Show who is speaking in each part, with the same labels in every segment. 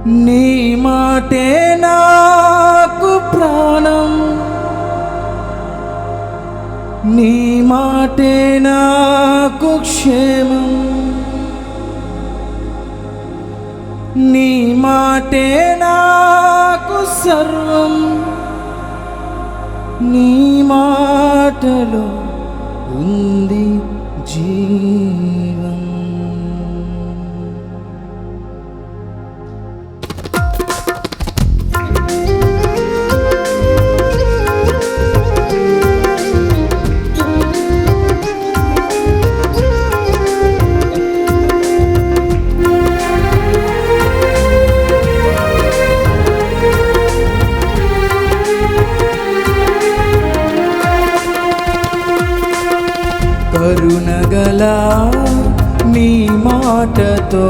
Speaker 1: నీ మాటే నాకు ప్రాణం, నీ మాటే నాకు క్షేమం, నీ మాటే నాకు సర్వం, నీ మాటలో ఉంది జీవం. కరుణగల నీ మాటతో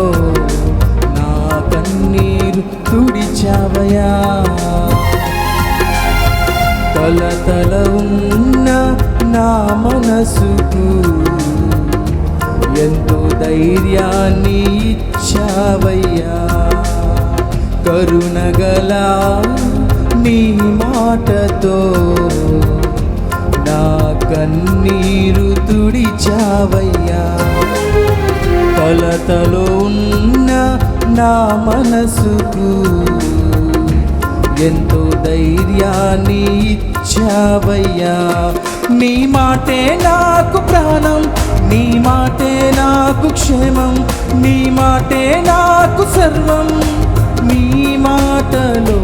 Speaker 1: నా కన్నీరు తుడిచావయా, కలతల ఉన్న నా మనసుకు ఎంతో ధైర్యాన్ని ఇచ్చావయ్యా. కరుణగల నీ మాటతో నా కన్నీరు తుడిచావయ్యా, కలతలో ఉన్న నా మనసుకు ఎంతో ధైర్యాన్ని ఇచ్చావయ్యా. నీ మాటే నాకు ప్రాణం, నీ మాటే నాకు క్షేమం, నీ మాటే నాకు సర్వం, నీ మాటలో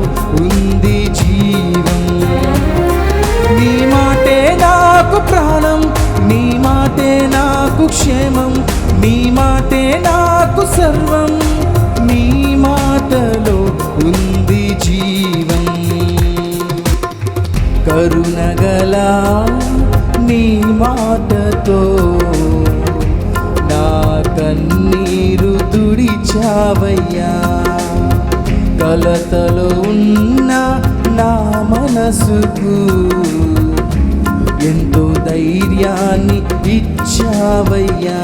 Speaker 1: ఉంది జీవం. నీ మాటే నాకు ప్రాణం, నీ మాటే నాకు క్షేమం, నీ మాటే నాకు సర్వం, నీ మాటలో ఉంది జీవం. కరుణగల నీ మాటతో నా కన్నీరు తుడిచావయ్యా, కలతలో ఉన్న నా మనసుకు ఎంతో ధైర్యాన్ని ఇచ్చావయ్యా.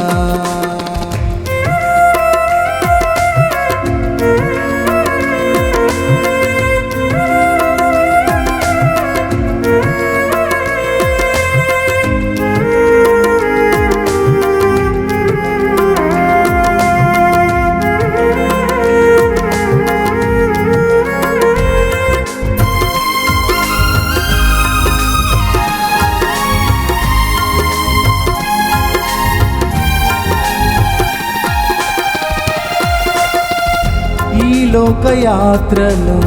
Speaker 1: లోకయాత్రలో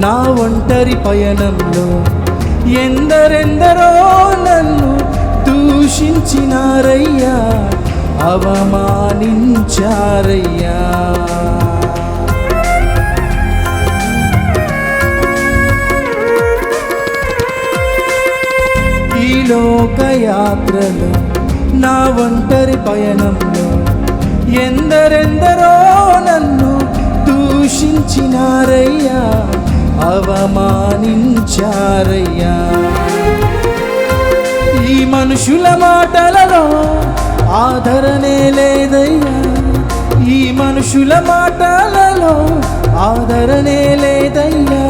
Speaker 1: నా ఒంటరి పయనంలో ఎందరెందరో నన్ను దూషించినారయ్యా, అవమానించారయ్యా. ఈ లోకయాత్రలో నా ఒంటరి పయనంలో ఎందరెందరో నన్ను దూషించినారయ్యా, అవమానించారయ్యా. ఈ మనుషుల మాటలలో ఆదరణే లేదయ్యా, ఈ మనుషుల మాటలలో ఆదరణే లేదయ్యా.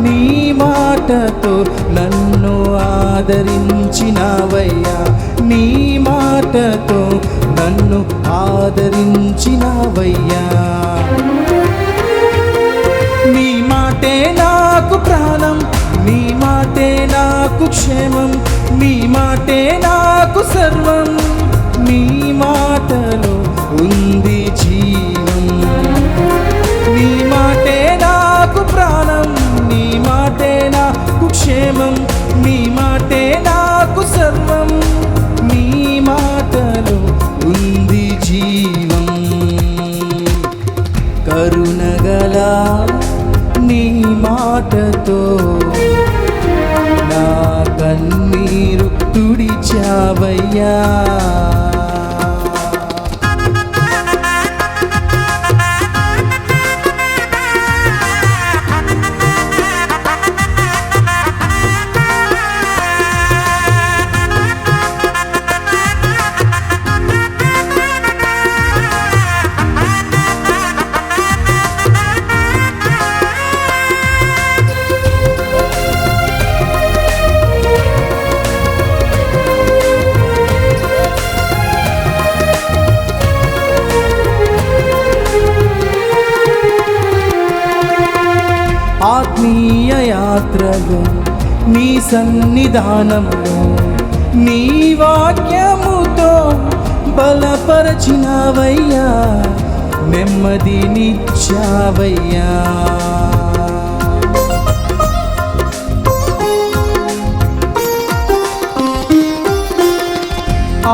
Speaker 1: నీ మాటతో నన్ను ఆదరించినావయ్యా, నీ మాటతో నన్ను ఆదరించినావయ్యా. నీ మాటే నాకు ప్రాణం, నీ మాటే నాకు క్షేమం, నీ మాటే నాకు సర్వం, నీ మాటలో ఉంది జీవం. నీ మాటే నాకు ప్రాణం, నీ మాటే నాకు క్షేమం, నీ మాటే నాకు సర్వం, నీ మాటలో ఉంది జీవం. కరుణగల నీ మాటతో నా కన్నీరు తుడిచావయ్యా. యాత్రలో నీ సన్నిధానంలో నీ వాక్యముతో బలపరచినవయ్యా, నెమ్మదినిచ్చావయ్యా.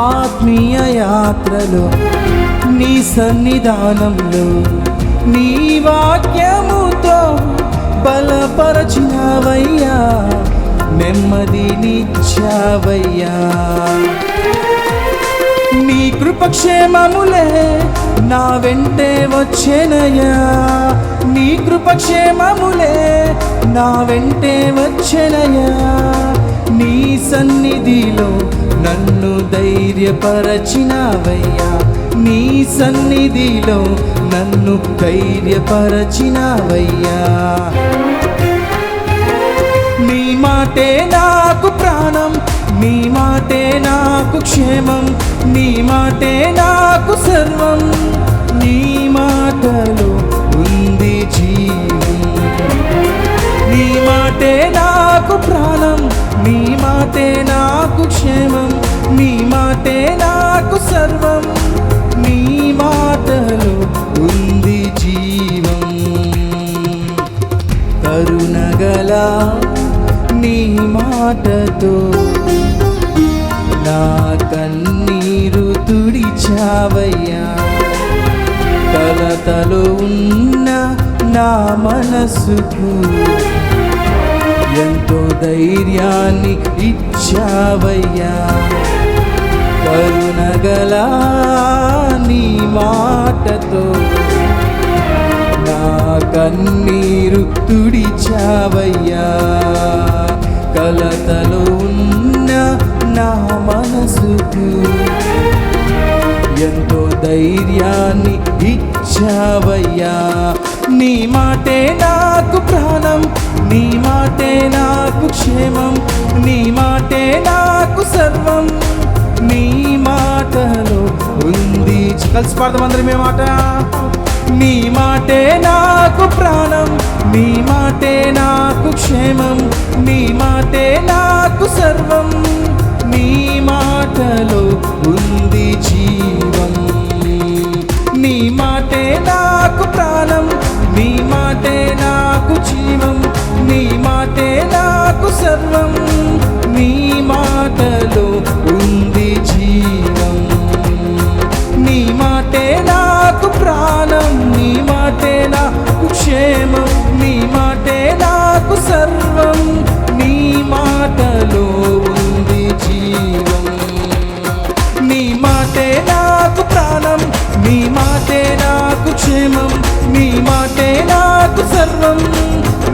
Speaker 1: ఆత్మీయ యాత్రలో నీ సన్నిధానంలో నీ వాక్యముతో బలపరచినవయ్యా, నెమ్మదినిచ్చావయ్యా. నీ కృపక్షేమములే నా వెంటే వచ్చెనయ్యా, నీ కృపక్షేమములే నా వెంటే వచ్చెనయ్యా. నీ సన్నిధిలో నన్ను ధైర్యపరచినవయ్యా, నీ సన్నిధిలో నన్ను ధైర్యపరచినవయ్యా. నీ మాటే నాకు ప్రాణం, నీ మాటే నాకు క్షేమం, నీ మాటే నాకు సర్వం, నీ మాటలో ఉంది జీవం. నీ మాటే నాకు ప్రాణం, నీ మాటే నాకు క్షేమం, నీ మాటే నాకు సర్వం, నీ మాటలో ఉంది జీవం. కరుణగల నీ మాటతో నా కన్నీరు తుడిచావయ్యా, కలతలో ఉన్న నా మనసుకు ఎంతో ధైర్యాన్ని ఇచ్చావయ్యా. కరుణగల నీ మాటతో నా కన్నీరు తుడిచావయ్యా, కలతలో ఉన్న నా మనసుకు ఎంతో ధైర్యాన్ని ఇచ్చావయ్యా. నీ మాటే నాకు ప్రాణం, నీ మాటే నాకు క్షేమం, నీ మాటే నాకు సర్వం, నీ మాటలో ఉంది. కలిసి పాడదాం అందరం ఈ మాట. నీ మాటే నాకు ప్రాణం, నీ మాటే నాకు క్షేమం, నీ మాటే నాకు సర్వం, నీ మాటలో ఉంది జీవం. నీ మాటే నాకు ప్రాణం, నీ మాటే నాకు జీవం, నీ మాటే నాకు సర్వం, నీ మాటలో ఉంది జీవం. నీ మాటే నాకు ప్రాణం, నీ మాటే నాకు క్షేమం, నీ మాటే నాకు సర్వం, నీ మాటలో ఉంది జీవం. నీ మాటే నాకు ప్రాణం, నీ మాటే నాకు క్షేమం, నీ మాటే నాకు సర్వం,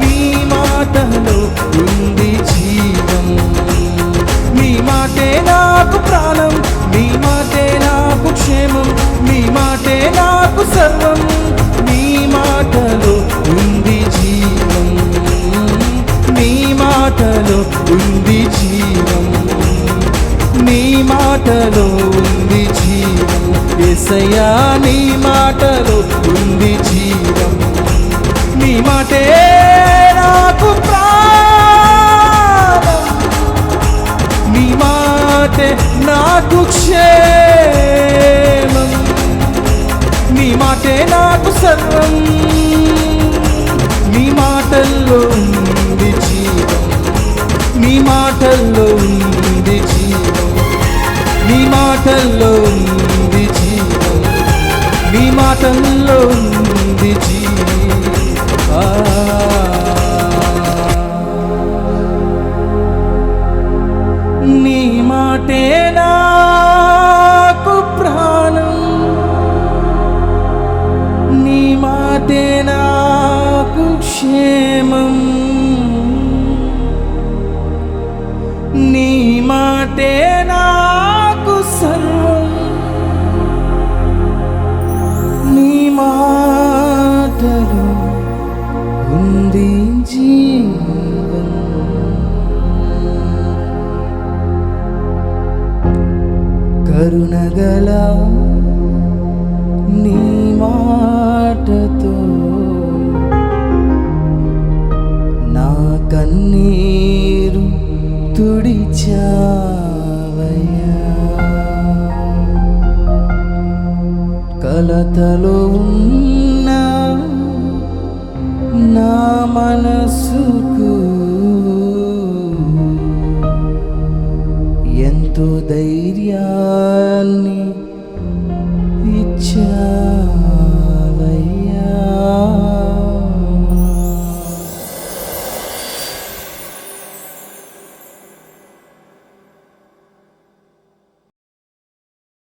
Speaker 1: నీ మాటలో ఉంది జీవం. నీ మాటే నాకు ప్రాణం, నీ మాటే నాకు క్షేమం, నీ మాటే నాకు సర్వం, నీ మాటలో ఉంది జీవం. నీ మాటలో ఉంది జీవం, నీ మాటలో ఉంది జీవం. యేసయ్యా నీ మాటలో ఉంది జీవం. నీ మాటే నాకు ప్రాణం, నీ మాటే నాకు క్షేమం, నీ మాటే నాకు సర్వం, నీ మాటల్లో ఉంది జీవం. నీ మాటల్లో ఉంది జీవం, నీ మాటల్లో ఉంది జీవం, నీ మాటల్లో ఉంది జీవం. నీ మాటే నాకు ప్రాణం, నీ మాటే నాకు క్షేమం, నీ మాటే నాకు సర్వం, నీ మాటలో ఉంది జీవం. కరుణగల నీ మాటతో నా కన్నీ కొరతలో ఉన్న నా మనసుకు ఎంతో ధైర్యాన్ని ఇచ్చా.